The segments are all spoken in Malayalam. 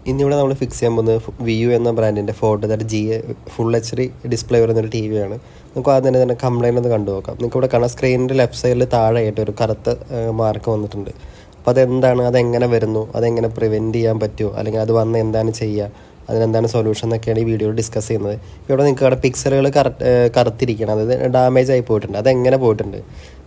ഇന്നിവിടെ നമ്മൾ ഫിക്സ് ചെയ്യാൻ പോകുന്നത് വിയു എന്ന ബ്രാൻഡിൻ്റെ 4:30 ഫുൾ HD ഡിസ്പ്ലേ വരുന്നൊരു ടി വിയാണ്. നമുക്ക് ആദ്യം തന്നെ കംപ്ലൈൻറ്റ് ഒന്ന് കണ്ടു നോക്കാം. നിങ്ങൾക്ക് ഇവിടെ കാണാം സ്ക്രീനിൻ്റെ ലെഫ്റ്റ് സൈഡിൽ താഴെയായിട്ട് ഒരു കറുത്ത മാർക്ക് വന്നിട്ടുണ്ട്. അപ്പോൾ അതെന്താണ്, അതെങ്ങനെ വരുന്നു, അതെങ്ങനെ പ്രിവെൻറ്റ് ചെയ്യാൻ പറ്റുമോ, അല്ലെങ്കിൽ അത് വന്ന് എന്താണ് ചെയ്യുക, അതിനെന്താണ് സൊല്യൂഷൻ എന്നൊക്കെയാണ് ഈ വീഡിയോയിൽ ഡിസ്കസ് ചെയ്യുന്നത്. ഇവിടെ നിങ്ങൾക്ക് അവിടെ പിക്സലുകൾ കറുത്തിരിക്കണം, അതായത് ഡാമേജ് ആയി പോയിട്ടുണ്ട്. അതെങ്ങനെ പോയിട്ടുണ്ട്,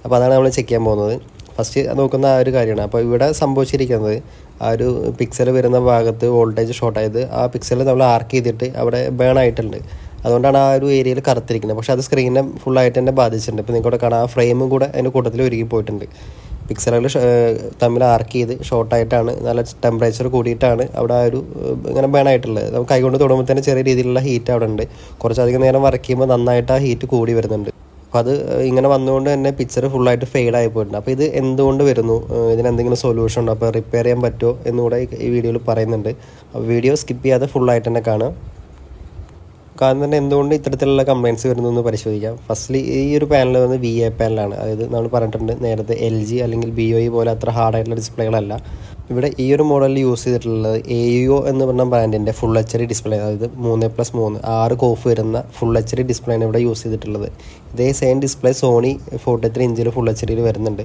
അപ്പോൾ അതാണ് നമ്മൾ ചെക്ക് ചെയ്യാൻ പോകുന്നത്. ഫസ്റ്റ് നോക്കുന്ന ആ ഒരു കാര്യമാണ്. അപ്പോൾ ഇവിടെ സംഭവിച്ചിരിക്കുന്നത് ആ ഒരു പിക്സൽ വരുന്ന ഭാഗത്ത് വോൾട്ടേജ് ഷോർട്ടായത് ആ പിക്സൽ നമ്മൾ ആർക്ക് ചെയ്തിട്ട് അവിടെ ബേൺ ആയിട്ടുണ്ട്. അതുകൊണ്ടാണ് ആ ഒരു ഏരിയയിൽ കറുത്തിരിക്കുന്നത്. പക്ഷേ അത് സ്ക്രീനിനെ ഫുള്ളായിട്ട് തന്നെ ബാധിച്ചിട്ടുണ്ട്. ഇപ്പോൾ നിങ്ങൾക്കിവിടെ കാണാം ആ ഫ്രെയിമും കൂടെ അതിൻ്റെ കൂട്ടത്തിൽ ഒരുക്കി പോയിട്ടുണ്ട്. പിക്സലുകൾ തമ്മിൽ ആർക്ക് ചെയ്ത് ഷോർട്ടായിട്ടാണ്, നല്ല ടെമ്പറേച്ചർ കൂടിയിട്ടാണ് അവിടെ ആ ഒരു ഇങ്ങനെ ബേൺ ആയിട്ടുള്ളത്. നമുക്ക് കൈകൊണ്ട് തൊടുമ്പോൾ തന്നെ ചെറിയ രീതിയിലുള്ള ഹീറ്റ് അവിടെ ഉണ്ട്. കുറച്ചധികം നേരം വർക്ക് ചെയ്യുമ്പോൾ നന്നായിട്ട് ആ ഹീറ്റ് കൂടി വരുന്നുണ്ട്. അപ്പോൾ അത് ഇങ്ങനെ വന്നുകൊണ്ട് തന്നെ പിക്ചർ ഫുള്ളായിട്ട് ഫെയ്ഡായി പോയിട്ടുണ്ട്. അപ്പോൾ ഇത് എന്തുകൊണ്ട് വരുന്നു, ഇതിനെന്തെങ്കിലും സൊല്യൂഷൻ ഉണ്ടോ, അപ്പോൾ റിപ്പയർ ചെയ്യാൻ പറ്റുമോ എന്നുകൂടെ ഈ വീഡിയോയിൽ പറയുന്നുണ്ട്. അപ്പോൾ വീഡിയോ സ്കിപ്പ് ചെയ്യാതെ ഫുള്ളായിട്ട് തന്നെ കാണാം. കാരണം തന്നെ എന്തുകൊണ്ട് ഇത്തരത്തിലുള്ള കംപ്ലയിൻറ്റ്സ് വരുന്നു എന്ന് പരിശോധിക്കാം. ഫസ്റ്റ്ലി ഈ ഒരു പാനൽ വന്ന് VA പാനലാണ്. അതായത് നമ്മൾ പറഞ്ഞിട്ടുണ്ട് നേരത്തെ LG അല്ലെങ്കിൽ BOE പോലെ അത്ര ഹാർഡായിട്ടുള്ള ഡിസ്പ്ലേകളല്ല. ഇവിടെ ഈ ഒരു മോഡലിൽ യൂസ് ചെയ്തിട്ടുള്ളത് AUO എന്ന് പറഞ്ഞ ബ്രാൻഡിൻ്റെ ഫുൾ HD ഡിസ്പ്ലേ, അതായത് 3+3 6 കോഫ് വരുന്ന ഫുൾ HD ഡിസ്പ്ലേയാണ് ഇവിടെ യൂസ് ചെയ്തിട്ടുള്ളത്. ഇതേ സെയിം ഡിസ്പ്ലേ സോണി 43 ഇഞ്ചിൽ ഫുൾ HDയിൽ വരുന്നുണ്ട്.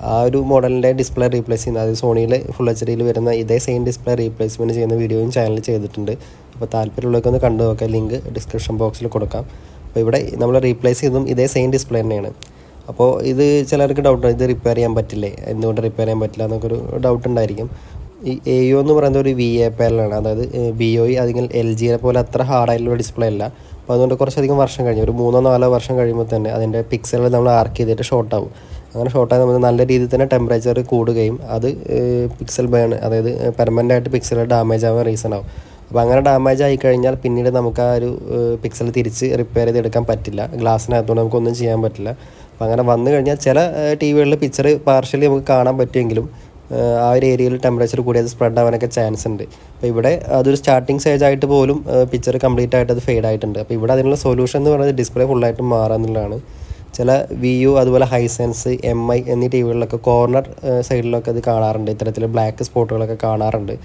ആ ഒരു മോഡലിൻ്റെ ഡിസ്പ്ലേ റീപ്ലേസ് ചെയ്യുന്ന, അതായത് സോണിയിൽ ഫുൾ HDയിൽ വരുന്ന ഇതേ സെയിം ഡിസ്പ്ലേ റീപ്ലേസ്മെൻറ്റ് ചെയ്യുന്ന വീഡിയോയും ചാനലിൽ ചെയ്തിട്ടുണ്ട്. അപ്പോൾ താല്പര്യമുള്ളവർക്ക് ഒന്ന് കണ്ടു നോക്കാം, ലിങ്ക് ഡിസ്ക്രിപ്ഷൻ ബോക്സിൽ കൊടുക്കാം. അപ്പോൾ ഇവിടെ നമ്മൾ റീപ്ലേസ് ചെയ്തതും ഇതേ സെയിം ഡിസ്പ്ലേ തന്നെയാണ്. അപ്പോൾ ഇത് ചിലർക്ക് ഡൗട്ടുണ്ട്, ഇത് റിപ്പയർ ചെയ്യാൻ പറ്റില്ലേ, എന്തുകൊണ്ട് റിപ്പയർ ചെയ്യാൻ പറ്റില്ല എന്നൊക്കെ ഒരു ഡൗട്ട് ഉണ്ടായിരിക്കും. ഈ AUO എന്ന് പറയുന്നത് ഒരു VA പാനലാണ്. അതായത് BOE അല്ലെങ്കിൽ LG പോലെ അത്ര ഹാർഡായിട്ടുള്ള ഡിസ്പ്ലേ അല്ല. അപ്പോൾ അതുകൊണ്ട് കുറച്ചധികം വർഷം കഴിഞ്ഞ് ഒരു 3-4 വർഷം കഴിയുമ്പോൾ തന്നെ അതിൻ്റെ പിക്സലുകൾ നമ്മൾ ആർക്ക് ചെയ്തിട്ട് ഷോർട്ടാവും. അങ്ങനെ ഷോർട്ടായി നമ്മൾ നല്ല രീതിയിൽ തന്നെ ടെമ്പറേച്ചർ കൂടുകയും അത് പിക്സൽ ബേൺ, അതായത് പെർമനൻ്റ് ആയിട്ട് പിക്സൽ ഡാമേജ് ആവാൻ റീസൺ ആവും. അപ്പോൾ അങ്ങനെ ഡാമേജ് ആയി കഴിഞ്ഞാൽ പിന്നീട് നമുക്ക് ആ ഒരു പിക്സൽ തിരിച്ച് റിപ്പയർ ചെയ്തെടുക്കാൻ പറ്റില്ല. ഗ്ലാസ്സിനകത്തുകൊണ്ട് നമുക്കൊന്നും ചെയ്യാൻ പറ്റില്ല. അപ്പോൾ അങ്ങനെ വന്നു കഴിഞ്ഞാൽ ചില TVകളിൽ പിക്ചർ പാർഷ്യലി നമുക്ക് കാണാൻ പറ്റുമെങ്കിലും ആ ഒരു ഏരിയയിൽ ടെമ്പറേച്ചർ കൂടി അത് സ്പ്രെഡ് ആവാനൊക്കെ ചാൻസ് ഉണ്ട്. അപ്പോൾ ഇവിടെ അതൊരു സ്റ്റാർട്ടിങ് സ്റ്റേജ് ആയിട്ട് പോലും പിക്ചർ കംപ്ലീറ്റ് ആയിട്ട് അത് ഫെയ്ഡ് ആയിട്ടുണ്ട്. അപ്പോൾ ഇവിടെ അതിനുള്ള സൊല്യൂഷൻ എന്ന് പറയുന്നത് ഡിസ്പ്ലേ ഫുള്ളായിട്ട് മാറുക എന്നുള്ളതാണ്. ചില VU അതുപോലെ ഹൈസെൻസ് MI എന്നീ TVകളിലൊക്കെ കോർണർ സൈഡിലൊക്കെ അത് കാണാറുണ്ട്. ഇത്തരത്തിൽ ബ്ലാക്ക് സ്പോട്ടുകളൊക്കെ കാണാറുണ്ട്.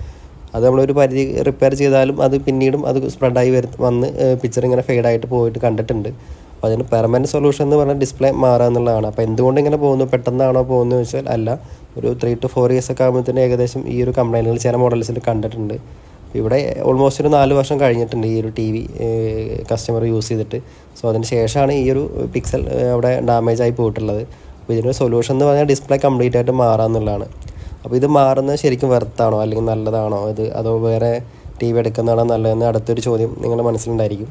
അത് നമ്മളൊരു പരിധി റിപ്പയർ ചെയ്താലും അത് പിന്നീടും അത് സ്പ്രെഡായി വന്ന് പിക്ചർ ഇങ്ങനെ ഫെയ്ഡായിട്ട് പോയിട്ട് കണ്ടിട്ടുണ്ട്. അപ്പോൾ അതിന് പെർമനൻറ്റ് സൊല്യൂഷൻ എന്ന് പറഞ്ഞാൽ ഡിസ്പ്ലേ മാറുക എന്നുള്ളതാണ്. അപ്പോൾ എന്തുകൊണ്ട് ഇങ്ങനെ പോകുന്നു, പെട്ടെന്നാണോ പോകുന്നത് വെച്ചാൽ അല്ല, ഒരു 3 to 4 years ഒക്കെ ആകുമ്പോഴത്തേന് ഏകദേശം ഈ ഒരു കംപ്ലൈൻറ്റുകൾ ചില മോഡൽസിൽ കണ്ടിട്ടുണ്ട്. ഇവിടെ ഓൾമോസ്റ്റ് ഒരു 4 വർഷം കഴിഞ്ഞിട്ടുണ്ട് ഈ ഒരു TV കസ്റ്റമർ യൂസ് ചെയ്തിട്ട്. സോ അതിന് ശേഷമാണ് ഈ ഒരു പിക്സൽ അവിടെ ഡാമേജ് ആയി പോയിട്ടുള്ളത്. അപ്പോൾ ഇതിനൊരു സൊല്യൂഷൻ എന്ന് പറഞ്ഞാൽ ഡിസ്പ്ലേ കംപ്ലീറ്റ് ആയിട്ട് മാറുക എന്നുള്ളതാണ്. അപ്പോൾ ഇത് മാറുന്നത് ശരിക്കും വെർത്താണോ അല്ലെങ്കിൽ നല്ലതാണോ ഇത്, അതോ വേറെ TV എടുക്കുന്നതാണോ നല്ലതെന്ന് അടുത്തൊരു ചോദ്യം നിങ്ങളുടെ മനസ്സിലുണ്ടായിരിക്കും.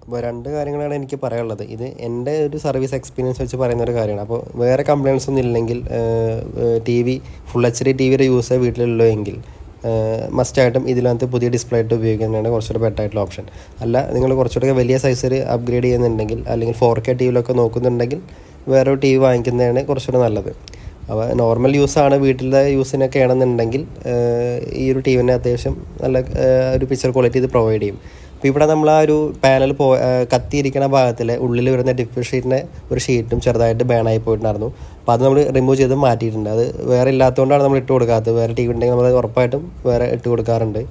അപ്പോൾ 2 കാര്യങ്ങളാണ് എനിക്ക് പറയാനുള്ളത്. ഇത് എൻ്റെ ഒരു സർവീസ് എക്സ്പീരിയൻസ് വെച്ച് പറയുന്ന ഒരു കാര്യമാണ്. അപ്പോൾ വേറെ കംപ്ലയിൻറ്റ്സ് ഒന്നും ഇല്ലെങ്കിൽ TV ഫുൾ HD TVയുടെ യൂസ് വീട്ടിലുള്ളൂ എങ്കിൽ മസ്റ്റായിട്ടും ഇതിനകത്ത് പുതിയ ഡിസ്പ്ലേ ആയിട്ട് ഉപയോഗിക്കുന്നതാണ് കുറച്ചുകൂടെ ബെറ്റർ ആയിട്ടുള്ള ഓപ്ഷൻ. അല്ല നിങ്ങൾ കുറച്ചുകൂടെ വലിയ സൈസിൽ അപ്ഗ്രേഡ് ചെയ്യുന്നുണ്ടെങ്കിൽ അല്ലെങ്കിൽ 4K TVയിലൊക്കെ നോക്കുന്നുണ്ടെങ്കിൽ വേറൊരു TV വാങ്ങിക്കുന്നതാണ് കുറച്ചുകൂടെ നല്ലത്. അപ്പോൾ നോർമൽ യൂസാണ്, വീട്ടിലെ യൂസിനൊക്കെ ആണെന്നുണ്ടെങ്കിൽ ഈ ഒരു TVനെ അത്യാവശ്യം നല്ല ഒരു പിക്ചർ ക്വാളിറ്റി ഇത് പ്രൊവൈഡ് ചെയ്യും. അപ്പോൾ ഇവിടെ നമ്മൾ ആ ഒരു പാനൽ കത്തിയിരിക്കുന്ന ഭാഗത്തിൽ ഉള്ളിൽ വരുന്ന ഡിഫ്യൂഷൻ ഒരു ഷീറ്റും ചെറുതായിട്ട് ബേണായി പോയിട്ടുണ്ടായിരുന്നു. അപ്പോൾ അത് നമ്മൾ റിമൂവ് ചെയ്ത് മാറ്റിയിട്ടുണ്ട്. അത് വേറെ ഇല്ലാത്തതുകൊണ്ടാണ് നമ്മൾ ഇട്ട് കൊടുക്കാത്തത്. വേറെ TV ഉണ്ടെങ്കിൽ നമ്മൾ ഉറപ്പായിട്ടും വേറെ ഇട്ട് കൊടുക്കാറുണ്ട്.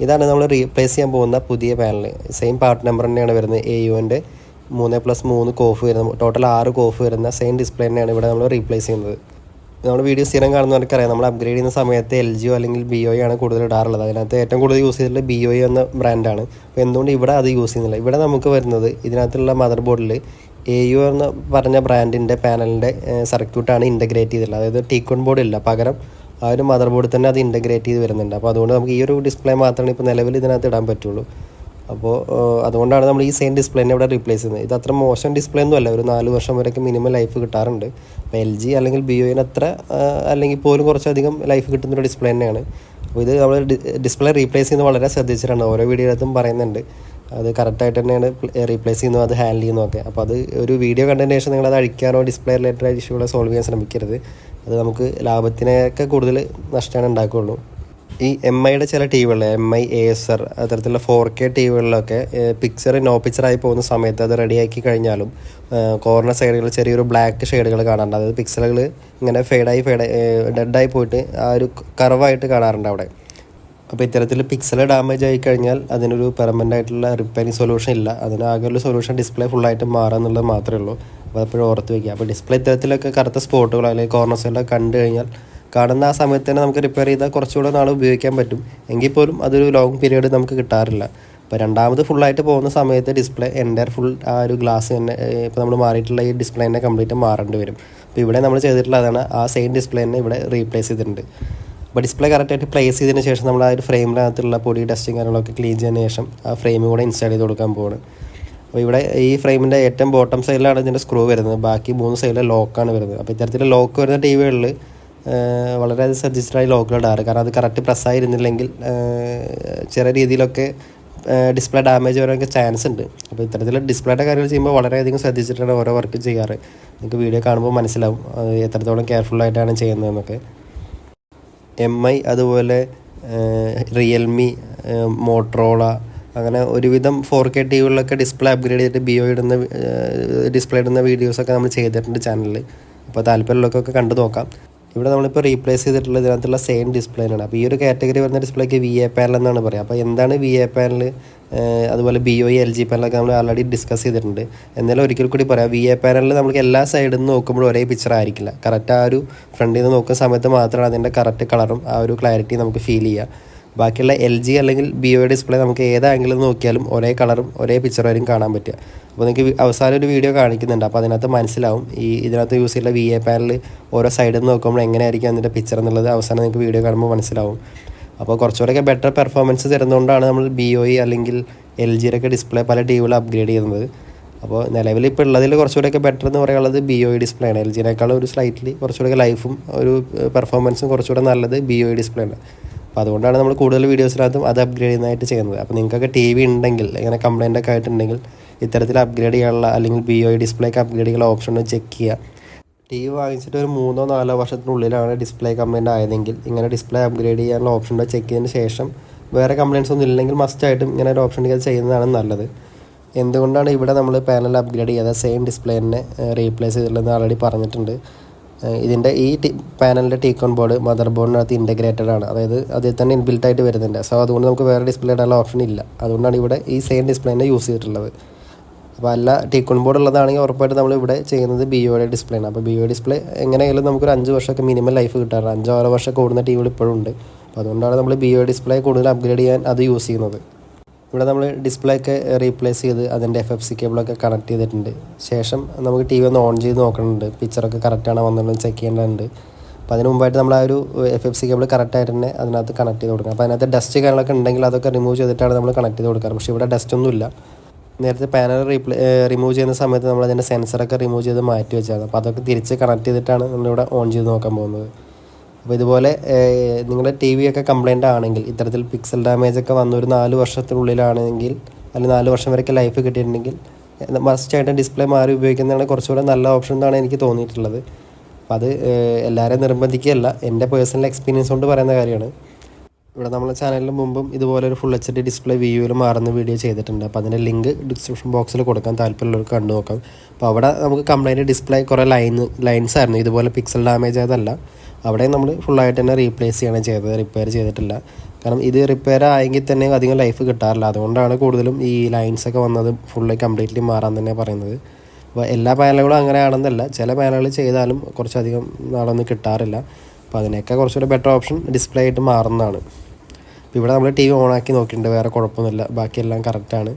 ഇതാണ് നമ്മൾ റീപ്ലേസ് ചെയ്യാൻ പോകുന്ന പുതിയ പാനൽ. സെയിം പാർട്ട് നമ്പർ തന്നെയാണ് വരുന്നത്. AUOൻ്റെ 3+3 കോഫ് വരുന്ന, ടോട്ടൽ 6 കോഫ് വരുന്ന സെയിം ഡിസ്പ്ലേ തന്നെയാണ് ഇവിടെ നമ്മൾ റീപ്ലേസ് ചെയ്യുന്നത്. നമ്മൾ വീഡിയോ സ്ഥിരം കാണുന്നവർക്കറിയാം, നമ്മൾ അപ്ഗ്രേഡ് ചെയ്യുന്ന സമയത്ത് LGO അല്ലെങ്കിൽ BOE ആണ് കൂടുതൽ ഇടാറുള്ളത്. അതിനകത്ത് ഏറ്റവും കൂടുതൽ യൂസ് ചെയ്തിട്ടുള്ളത് BOE എന്ന ബ്രാൻഡാണ്. അപ്പോൾ എന്തുകൊണ്ട് ഇവിടെ അത് യൂസ് ചെയ്യുന്നില്ല? ഇവിടെ നമുക്ക് വരുന്നത് ഇതിനകത്തുള്ള മദർ ബോർഡിൽ AUO എന്ന് പറഞ്ഞ ബ്രാൻഡിൻ്റെ പാനലിൻ്റെ സർക്യൂട്ടാണ് ഇൻ്റഗ്രേറ്റ് ചെയ്തിട്ടുള്ളത്. അതായത് ടീക്കോൺ ബോർഡ് ഇല്ല, പകരം ആ ഒരു മദർ ബോർഡിൽ തന്നെ അത് ഇൻ്റഗ്രേറ്റ് ചെയ്ത് വരുന്നുണ്ട്. അപ്പോൾ അതുകൊണ്ട് നമുക്ക് ഈ ഒരു ഡിസ്പ്ലേ മാത്രമേ ഇപ്പോൾ നിലവിൽ ഇതിനകത്ത് ഇടാൻ പറ്റുള്ളൂ. അപ്പോൾ അതുകൊണ്ടാണ് നമ്മൾ ഈ സെയിം ഡിസ്പ്ലേനെ ഇവിടെ റീപ്ലേസ് ചെയ്യുന്നത്. ഇത് അത്ര മോശം ഡിസ്പ്ലേ ഒന്നും അല്ല, ഒരു 4 വർഷം വരെയൊക്കെ മിനിമം ലൈഫ് കിട്ടാറുണ്ട്. അപ്പോൾ LG അല്ലെങ്കിൽ BOEന് അത്ര അല്ലെങ്കിൽ പോലും കുറച്ചധികം ലൈഫ് കിട്ടുന്നൊരു ഡിസ്പ്ലേ തന്നെയാണ്. അപ്പോൾ ഇത് നമ്മൾ ഡിസ്പ്ലേ റീപ്ലേസ് ചെയ്യുന്നത് വളരെ ശ്രദ്ധിച്ചിട്ടാണ്, ഓരോ വീഡിയോയിലും പറയുന്നുണ്ട്. അത് കറക്റ്റായിട്ട് തന്നെയാണ് റീപ്ലേസ് ചെയ്യുന്നത്, അത് ഹാൻഡിൽ ചെയ്യുന്നതൊക്കെ. അപ്പോൾ അത് ഒരു വീഡിയോ കണ്ടതിന് ശേഷം നിങ്ങളത് അഴിക്കാനോ ഡിസ്പ്ലേ റിലേറ്റഡ് ഇഷ്യൂകളെ സോൾവ് ചെയ്യാൻ ശ്രമിക്കരുത്. അത് നമുക്ക് ലാഭത്തിനൊക്കെ കൂടുതൽ നഷ്ടമാണ് ഉണ്ടാക്കുകയുള്ളൂ. ഈ MIയുടെ ചില TVകളിൽ MI ASR അത്തരത്തിലുള്ള 4K TVകളിലൊക്കെ പിക്ചർ നോ പിക്ചറായി പോകുന്ന സമയത്ത് അത് റെഡിയാക്കി കഴിഞ്ഞാലും കോർണർ സൈഡുകൾ ചെറിയൊരു ബ്ലാക്ക് ഷെയ്ഡുകൾ കാണാറുണ്ട്. അതായത് പിക്സലുകൾ ഇങ്ങനെ ഫെയ്ഡായി ഡെഡായി പോയിട്ട് ആ ഒരു കർവായിട്ട് കാണാറുണ്ട് അവിടെ. അപ്പോൾ ഇത്തരത്തിൽ പിക്സൽ ഡാമേജ് ആയി കഴിഞ്ഞാൽ അതിനൊരു പെർമനൻ്റ് ആയിട്ടുള്ള റിപ്പയറിങ് സൊല്യൂഷൻ ഇല്ല. അതിനാകെ ഒരു സൊല്യൂഷൻ ഡിസ്പ്ലേ ഫുള്ളായിട്ട് മാറുക എന്നുള്ളത് മാത്രമേ ഉള്ളൂ. അപ്പോൾ അപ്പോഴും ഓർത്ത് വയ്ക്കുക. അപ്പോൾ ഡിസ്പ്ലേ ഇത്തരത്തിലൊക്കെ കറുത്ത സ്പോട്ടുകളോ അല്ലെങ്കിൽ കോർണേഴ്സുകളൊക്കെ കണ്ടു കഴിഞ്ഞാൽ കാണുന്ന ആ സമയത്ത് തന്നെ നമുക്ക് റിപ്പയർ ചെയ്താൽ കുറച്ചുകൂടെ നാൾ ഉപയോഗിക്കാൻ പറ്റും. എങ്കിൽ പോലും അതൊരു ലോങ് പീരീഡ് നമുക്ക് കിട്ടാറില്ല. അപ്പോൾ രണ്ടാമത് ഫുള്ളായിട്ട് പോകുന്ന സമയത്ത് ഡിസ്പ്ലേ എൻ്റയർ ഫുൾ ആ ഒരു ഗ്ലാസ് തന്നെ ഇപ്പോൾ നമ്മൾ മാറിയിട്ടുള്ള ഈ ഡിസ്പ്ലേ തന്നെ കംപ്ലീറ്റ് മാറേണ്ടി വരും. അപ്പോൾ ഇവിടെ നമ്മൾ ചെയ്തിട്ടുള്ള അതാണ്, ആ സെയിം ഡിസ്പ്ലേ തന്നെ ഇവിടെ റീപ്ലേസ് ചെയ്തിട്ടുണ്ട്. അപ്പോൾ ഡിസ്പ്ലേ കറക്റ്റായിട്ട് പ്ലേസ് ചെയ്തതിന് ശേഷം നമ്മൾ ആ ഒരു ഫ്രെയിമിനകത്തുള്ള പൊടി ഡസ്റ്റും കാര്യങ്ങളൊക്കെ ക്ലീൻ ചെയ്തതിന് ശേഷം ആ ഫ്രെയിമും കൂടെ ഇൻസ്റ്റാൾ ചെയ്ത് കൊടുക്കാൻ പോവാണ്. അപ്പോൾ ഇവിടെ ഈ ഫ്രെയിമിൻ്റെ ഏറ്റവും ബോട്ടം സൈഡിലാണ് ഇതിൻ്റെ സ്ക്രൂ വരുന്നത്, ബാക്കി 3 സൈഡിൽ ലോക്കാണ് വരുന്നത്. അപ്പോൾ ഇത്തരത്തിൽ ലോക്ക് വരുന്ന ടി വികളിൽ വളരെയധികം സജസ്റ്റഡായി ലോക്കുകൾ ഇടാറ്, കാരണം അത് കറക്റ്റ് പ്രസ്സായിരുന്നില്ലെങ്കിൽ ചെറിയ രീതിയിലൊക്കെ ഡിസ്പ്ലേ ഡാമേജ് വരാനൊക്കെ ചാൻസ് ഉണ്ട്. അപ്പോൾ ഇത്തരത്തിൽ ഡിസ്പ്ലേയുടെ കാര്യങ്ങൾ ചെയ്യുമ്പോൾ വളരെയധികം ശ്രദ്ധിച്ചിട്ടാണ് ഓരോ വർക്ക് ചെയ്യാറ്. നിങ്ങൾക്ക് വീഡിയോ കാണുമ്പോൾ മനസ്സിലാവും എത്രത്തോളം കെയർഫുള്ളായിട്ടാണ് ചെയ്യുന്നതെന്നൊക്കെ. MI അതുപോലെ റിയൽമി, മോട്ടറോള അങ്ങനെ ഒരുവിധം 4K ടിവികളിലൊക്കെ ഡിസ്പ്ലേ അപ്ഗ്രേഡ് ചെയ്തിട്ട് ഡിസ്പ്ലേ ഇടുന്ന വീഡിയോസൊക്കെ നമ്മൾ ചെയ്തിട്ടുണ്ട് ചാനലിൽ. അപ്പോൾ താല്പര്യമുള്ളവർക്കൊക്കെ കണ്ടു നോക്കാം. ഇവിടെ നമ്മളിപ്പോൾ റീപ്ലേസ് ചെയ്തിട്ടുള്ള ഇതിനകത്തുള്ള സെയിം ഡിസ്പ്ലേനാണ്. അപ്പോൾ ഈ ഒരു കാറ്റഗറി വരുന്ന ഡിസ്പ്ലേക്ക് VA പാനൽ എന്നാണ് പറയുക. അപ്പോൾ എന്താണ് VA പാനൽ, അതുപോലെ BOE LG പാനലൊക്കെ നമ്മൾ ആൾറെഡി ഡിസ്കസ് ചെയ്തിട്ടുണ്ട്. എന്നാലും ഒരിക്കൽ കൂടി പറയാം, VA പാനലിൽ നമുക്ക് എല്ലാ സൈഡിൽ നിന്ന് നോക്കുമ്പോഴും ഒരേ പിക്ചർ ആയിരിക്കില്ല. കറക്റ്റ് ആ ഒരു ഫ്രണ്ടിൽ നിന്ന് നോക്കുന്ന സമയത്ത് മാത്രമാണ് അതിൻ്റെ കറക്റ്റ് കളറും ആ ഒരു ക്ലാരിറ്റി നമുക്ക് ഫീൽ ചെയ്യുക. ബാക്കിയുള്ള LG അല്ലെങ്കിൽ BOE ഡിസ്പ്ലേ നമുക്ക് ഏത് ആംഗിളിൽ നോക്കിയാലും ഒരേ കളറും ഒരേ പിക്ചറായിരിക്കും കാണാൻ പറ്റുക. അപ്പോൾ നിങ്ങൾക്ക് അവസാനം ഒരു വീഡിയോ കാണിക്കുന്നുണ്ട്, അപ്പോൾ അതിനകത്ത് മനസ്സിലാവും ഇതിനകത്ത് യൂസ് ചെയ്യുന്ന VA പാനൽ ഓരോ സൈഡിൽ നിന്ന് നോക്കുമ്പോൾ എങ്ങനെയായിരിക്കും അതിൻ്റെ പിക്ചർ എന്നുള്ളത് അവസാനം നിങ്ങൾക്ക് വീഡിയോ കാണുമ്പോൾ മനസ്സിലാവും. അപ്പോൾ കുറച്ചുകൂടെയൊക്കെ ബെറ്റർ പെർഫോമൻസ് തരുന്നതുകൊണ്ടാണ് നമ്മൾ BOE അല്ലെങ്കിൽ LGയുടെ ഡിസ്പ്ലേ പല ടിവികൾ അപ്ഗ്രേഡ് ചെയ്യുന്നത്. അപ്പോൾ നിലവിൽ ഇപ്പോൾ ഉള്ളതിൽ കുറച്ചുകൂടെയൊക്കെ ബെറ്റർ എന്ന് പറയുന്നത് BOE ഡിസ്പ്ലേ ആണ്. LGനേക്കാളും ഒരു സ്ലൈറ്റ്ലി കുറച്ചുകൂടെ ലൈഫും ഒരു പെർഫോമൻസും കുറച്ചുകൂടെ നല്ലത് BOE ഡിസ്പ്ലേ ആണ്. അപ്പോൾ അതുകൊണ്ടാണ് നമ്മൾ കൂടുതൽ വീഡിയോസിനകത്തും അത് അപ്ഗ്രേഡ് ചെയ്യുന്നതായിട്ട് ചെയ്യുന്നത്. അപ്പോൾ നിങ്ങൾക്കൊക്കെ TV ഉണ്ടെങ്കിൽ, ഇങ്ങനെ കംപ്ലൈൻ്റ് ഒക്കെ ആയിട്ടുണ്ടെങ്കിൽ ഇത്തരത്തിൽ അപ്ഗ്രേഡ് ചെയ്യാനുള്ള അല്ലെങ്കിൽ BOE ഡിസ്പ്ലേക്ക് അപ്ഗ്രേഡ് ചെയ്യാനുള്ള ഓപ്ഷൻ ചെക്ക് ചെയ്യുക. TV വാങ്ങിച്ചിട്ട് ഒരു 3-4 വർഷത്തിനുള്ളിലാണ് ഡിസ്പ്ലേ കംപ്ലൈൻ്റ് ആയതെങ്കിൽ ഇങ്ങനെ ഡിസ്പ്ലേ അപ്ഗ്രേഡ് ചെയ്യാനുള്ള ഓപ്ഷൻ ചെക്ക് ചെയ്തതിന് ശേഷം വേറെ കംപ്ലൈൻറ്റ്സ് ഒന്നും ഇല്ലെങ്കിൽ മസ്റ്റായിട്ടും ഇങ്ങനെ ഒരു ഓപ്ഷൻ ചെയ്യുന്നതാണ് നല്ലത്. എന്തുകൊണ്ടാണ് ഇവിടെ നമ്മൾ പാനൽ അപ്ഗ്രേഡ് ചെയ്യാതെ സെയിം ഡിസ്പ്ലേ തന്നെ റീപ്ലേസ് ചെയ്തിട്ടുള്ളതെന്ന് ആൾറെഡി പറഞ്ഞിട്ടുണ്ട്. ഇതിൻ്റെ ഈ പാനലിൻ്റെ ടീക്കോൺ ബോർഡ് മദർ ബോർഡിനകത്ത് ഇൻറ്റഗ്രേറ്റഡ് ആണ്, അതായത് അതിൽ തന്നെ ഇൻബിൽട്ടായിട്ട് വരുന്നുണ്ട്. സോ അതുകൊണ്ട് നമുക്ക് വേറെ ഡിസ്പ്ലേ ഇടാനുള്ള ഓപ്ഷൻ ഇല്ല. അതുകൊണ്ടാണ് ഇവിടെ ഈ സെയിം ഡിസ്പ്ലേ തന്നെ യൂസ് ചെയ്തിട്ടുള്ളത്. അപ്പോൾ അല്ല ടീക്കോൺ ബോർഡ് ഉള്ളതാണെങ്കിൽ ഉറപ്പായിട്ട് നമ്മൾ ഇവിടെ ചെയ്യുന്നത് BOE ഡിസ്പ്ലേ ആണ്. അപ്പോൾ BOE ഡിസ്പ്ലേ എങ്ങനെയായാലും നമുക്കൊരു 5 വർഷമൊക്കെ മിനിമം ലൈഫ് കിട്ടാറുണ്ട്. 5-6 വർഷം കൂടുന്ന ടിവികൾ ഇപ്പോഴും ഉണ്ട്. അപ്പോൾ അതുകൊണ്ടാണ് നമ്മൾ BOE ഡിസ്പ്ലേ കൂടുതൽ അപ്ഗ്രേഡ് ചെയ്യാൻ അത് യൂസ് ചെയ്യുന്നത്. ഇവിടെ നമ്മൾ ഡിസ്പ്ലേ ഒക്കെ റീപ്ലേസ് ചെയ്ത് അതിൻ്റെ FFC കേബിളൊക്കെ കണക്ട് ചെയ്തിട്ടുണ്ട്. ശേഷം നമുക്ക് TV ഒന്ന് ഓൺ ചെയ്ത് നോക്കണുണ്ട്, പിക്ചറൊക്കെ കറക്റ്റാണോ വന്നതെന്ന് ചെക്ക് ചെയ്യേണ്ടതുണ്ട്. അപ്പോൾ അതിന് മുമ്പായിട്ട് നമ്മൾ ആ ഒരു FFC കേബിൾ കറക്റ്റായിട്ട് തന്നെ അതിനകത്ത് കണക്ട് ചെയ്ത് കൊടുക്കണം. അപ്പോൾ അതിനകത്ത് ഡസ്റ്റ് കാര്യങ്ങളൊക്കെ ഉണ്ടെങ്കിൽ അതൊക്കെ റിമൂവ് ചെയ്തിട്ടാണ് നമ്മൾ കണക്ട് ചെയ്ത് കൊടുക്കാറ്. പക്ഷേ ഇവിടെ ഡസ്റ്റ് ഒന്നുമില്ല. നേരത്തെ പാനൽ റിമൂവ് ചെയ്യുന്ന സമയത്ത് നമ്മൾ അതിൻ്റെ സെൻസറൊക്കെ റിമൂവ് ചെയ്ത് മാറ്റി വെച്ചായിരുന്നു. അപ്പോൾ അതൊക്കെ തിരിച്ച് കണക്ട് ചെയ്തിട്ടാണ് നമ്മളിവിടെ ഓൺ ചെയ്ത് നോക്കാൻ പോകുന്നത്. അപ്പോൾ ഇതുപോലെ നിങ്ങളുടെ TV ഒക്കെ കംപ്ലൈൻ്റ് ആണെങ്കിൽ, ഇത്തരത്തിൽ പിക്സൽ ഡാമേജ് ഒക്കെ വന്ന ഒരു 4 വർഷത്തിനുള്ളിലാണെങ്കിൽ അല്ലെങ്കിൽ 4 വർഷം വരെയൊക്കെ ലൈഫ് കിട്ടിയിട്ടുണ്ടെങ്കിൽ മസ്റ്റായിട്ട് ഡിസ്പ്ലേ മാറി ഉപയോഗിക്കുന്നതാണ് കുറച്ചുകൂടെ നല്ല ഓപ്ഷൻ എന്നാണ് എനിക്ക് തോന്നിയിട്ടുള്ളത്. അപ്പോൾ അത് എല്ലാവരെയും നിർബന്ധിക്കുകയല്ല, എൻ്റെ പേഴ്സണൽ എക്സ്പീരിയൻസ് കൊണ്ട് പറയുന്ന കാര്യമാണ്. ഇവിടെ നമ്മുടെ ചാനലിന് മുമ്പും ഇതുപോലെ ഒരു ഫുൾ HD ഡിസ്പ്ലേ VUയിൽ മാറുന്ന വീഡിയോ ചെയ്തിട്ടുണ്ട്. അപ്പോൾ അതിൻ്റെ ലിങ്ക് ഡിസ്ക്രിപ്ഷൻ ബോക്സിൽ കൊടുക്കാൻ താല്പര്യമുള്ളവർക്ക് കണ്ടു നോക്കാം. അപ്പോൾ അവിടെ നമുക്ക് കംപ്ലൈൻറ്റ് ഡിസ്പ്ലേ കുറേ ലൈൻസ് ആയിരുന്നു, ഇതുപോലെ പിക്സൽ ഡാമേജ് ആയതല്ല. അവിടെ നമ്മൾ ഫുള്ളായിട്ട് തന്നെ റീപ്ലേസ് ചെയ്യണം ചെയ്തത്, റിപ്പയർ ചെയ്തിട്ടില്ല. കാരണം ഇത് റിപ്പയർ ആയെങ്കിൽ തന്നെ അധികം ലൈഫ് കിട്ടാറില്ല. അതുകൊണ്ടാണ് കൂടുതലും ഈ ലൈൻസൊക്കെ വന്നത് ഫുള്ളി കംപ്ലീറ്റ്ലി മാറാൻ തന്നെ പറയുന്നത്. അപ്പോൾ എല്ലാ പാനലുകളും അങ്ങനെയാണെന്നല്ല, ചില പാനലുകൾ ചെയ്താലും കുറച്ചധികം നാളൊന്നും കിട്ടാറില്ല. അപ്പോൾ അതിനൊക്കെ കുറച്ചുകൂടെ ബെറ്റർ ഓപ്ഷൻ ഡിസ്പ്ലേ ആയിട്ട് മാറുന്നതാണ്. അപ്പോൾ ഇവിടെ നമ്മൾ TV ഓണാക്കി നോക്കിയിട്ടുണ്ട്, വേറെ കുഴപ്പമൊന്നുമില്ല, ബാക്കിയെല്ലാം കറക്റ്റാണ്.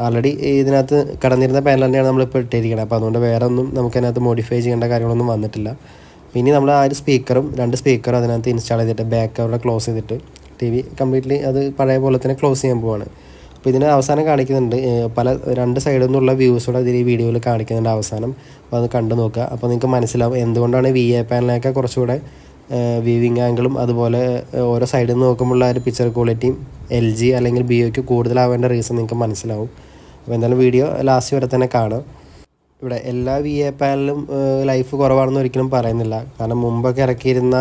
ആൾറെഡി ഇതിനകത്ത് കടന്നിരുന്ന പാനൽ തന്നെയാണ് നമ്മളിപ്പോൾ ഇട്ടിരിക്കുന്നത്. അപ്പോൾ അതുകൊണ്ട് വേറെ ഒന്നും നമുക്കതിനകത്ത് മോഡിഫൈ ചെയ്യേണ്ട കാര്യങ്ങളൊന്നും വന്നിട്ടില്ല. ഇനി നമ്മൾ ആ ഒരു സ്പീക്കറും 2 സ്പീക്കറും അതിനകത്ത് ഇൻസ്റ്റാൾ ചെയ്തിട്ട് ബാക്ക് കവറിൽ ക്ലോസ് ചെയ്തിട്ട് TV കംപ്ലീറ്റ്ലി അത് പഴയ പോലെ തന്നെ ക്ലോസ് ചെയ്യാൻ പോവാണ്. അപ്പോൾ ഇതിന് അവസാനം കാണിക്കുന്നുണ്ട് 2 സൈഡിൽ നിന്നുള്ള വ്യൂസോടെ ഇതിൽ ഈ വീഡിയോയിൽ കാണിക്കുന്നുണ്ട് അവസാനം. അപ്പോൾ അത് കണ്ടു നോക്കുക. അപ്പോൾ നിങ്ങൾക്ക് മനസ്സിലാവും എന്തുകൊണ്ടാണ് VA പാനലിനൊക്കെ കുറച്ചുകൂടെ വ്യൂവിങ് ആംഗിളും അതുപോലെ ഓരോ സൈഡിൽ നിന്ന് നോക്കുമ്പോഴുള്ള ഒരു പിക്ചർ ക്വാളിറ്റിയും LG അല്ലെങ്കിൽ BOEക്ക് കൂടുതലാവേണ്ട റീസൺ നിങ്ങൾക്ക് മനസ്സിലാവും. അപ്പോൾ എന്തായാലും വീഡിയോ ലാസ്റ്റ് വരെ തന്നെ കാണാം. ഇവിടെ എല്ലാ VA പാനലും ലൈഫ് കുറവാണെന്ന് ഒരിക്കലും പറയുന്നില്ല. കാരണം മുമ്പൊക്കെ ഇറക്കിയിരുന്ന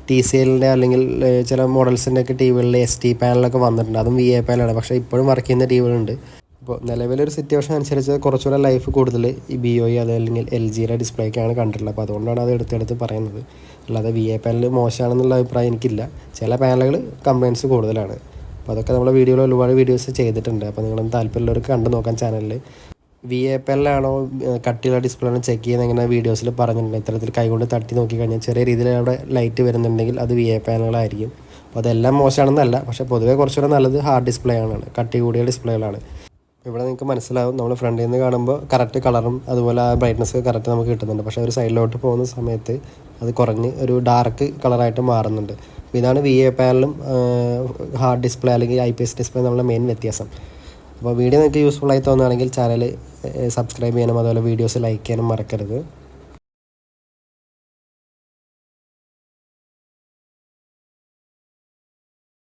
TCLൻ്റെ അല്ലെങ്കിൽ ചില മോഡൽസിൻ്റെ ഒക്കെ ടിവികളിൽ ST പാനലൊക്കെ വന്നിട്ടുണ്ട്, അതും VA പാനലാണ്. പക്ഷേ ഇപ്പോഴും വർക്ക് ചെയ്യുന്ന ടിവികളുണ്ട്. ഇപ്പോൾ നിലവിലൊരു സിറ്റുവേഷൻ അനുസരിച്ച് കുറച്ചുകൂടെ ലൈഫ് കൂടുതൽ ഈ BOE അതല്ലെങ്കിൽ LGയുടെ ഡിസ്പ്ലേക്കാണ് കണ്ടിട്ടുള്ളത്. അപ്പോൾ അതുകൊണ്ടാണ് അത് എടുത്തെടുത്ത് പറയുന്നത്. അല്ലാതെ VA പാനൽ മോശമാണെന്നുള്ള അഭിപ്രായം എനിക്കില്ല. ചില പാനലുകൾ കംപ്ലയിൻറ്റ്സ് കൂടുതലാണ്. അപ്പോൾ അതൊക്കെ നമ്മൾ വീഡിയോയിൽ ഒരുപാട് വീഡിയോസ് ചെയ്തിട്ടുണ്ട്. അപ്പോൾ നിങ്ങളൊന്ന് താല്പര്യമുള്ളവർക്ക് കണ്ടു നോക്കാം ചാനലിൽ. VA പാനലാണോ കട്ടിയുള്ള ഡിസ്പ്ലേ ആണോ ചെക്ക് ചെയ്യുന്നത് എങ്ങനെ വീഡിയോസിൽ പറഞ്ഞിട്ടുണ്ട്. ഇത്തരത്തിൽ കൈകൊണ്ട് തട്ടി നോക്കിക്കഴിഞ്ഞാൽ ചെറിയ രീതിയിൽ അവിടെ ലൈറ്റ് വരുന്നുണ്ടെങ്കിൽ അത് VA പാനലുകളായിരിക്കും. അപ്പോൾ അതെല്ലാം മോശമാണെന്നല്ല, പക്ഷേ പൊതുവേ കുറച്ചുകൂടെ നല്ലത് ഹാർഡ് ഡിസ്പ്ലേ ആണ്, കട്ടി കൂടിയ ഡിസ്പ്ലേകളാണ്. ഇവിടെ നിങ്ങൾക്ക് മനസ്സിലാവും, നമ്മൾ ഫ്രണ്ടിൽ നിന്ന് കാണുമ്പോൾ കറക്റ്റ് കളറും അതുപോലെ ആ ബ്രൈറ്റ്നസ് കറക്റ്റ് നമുക്ക് കിട്ടുന്നുണ്ട്. പക്ഷേ ഒരു സൈഡിലോട്ട് പോകുന്ന സമയത്ത് അത് കുറഞ്ഞ് ഒരു ഡാർക്ക് കളറായിട്ട് മാറുന്നുണ്ട്. അപ്പോൾ ഇതാണ് VA പാനലും ഹാർഡ് ഡിസ്പ്ലേ അല്ലെങ്കിൽ IPS ഡിസ്പ്ലേ നമ്മുടെ മെയിൻ വ്യത്യാസം. അപ്പോൾ വീഡിയോ നിങ്ങൾക്ക് യൂസ്ഫുൾ ആയി തോന്നുകയാണെങ്കിൽ ചാനൽ സബ്സ്ക്രൈബ് ചെയ്യാനും അതുപോലെ വീഡിയോസ് ലൈക്ക് ചെയ്യാനും മറക്കരുത്.